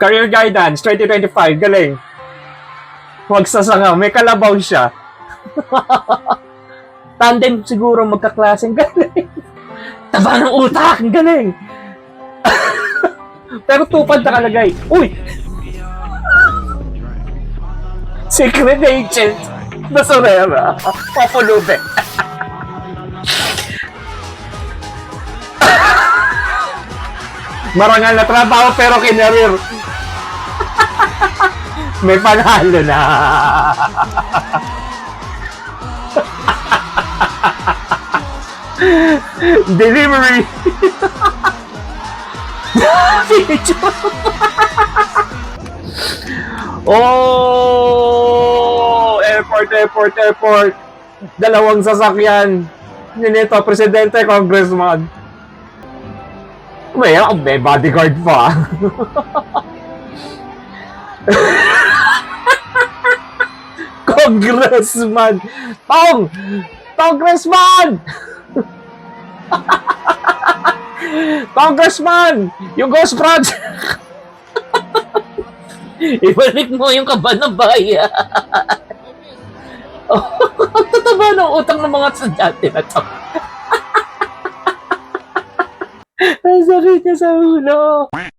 Career Guidance 2025, galing. Huwag sasanga, may kalabaw siya. Tandem siguro magkaklaseng, galing. Taba ng utak, galing. Pero tupad nakalagay. Uy! Secret agent. Basurera. Papulube. Marangal na trabaho pero kinarir. May panalo na. Delivery. Oh! Airport. Dalawang sasakyan. Nito, presidente, congressman. May bodyguard pa. Congressman! Congressman! Congressman! Yung Ghost Project! Ibalik mo yung kaban ng bayan. Oh, tataba ng utang ng mga estudyante na to. Ang sakit niya sa ulo.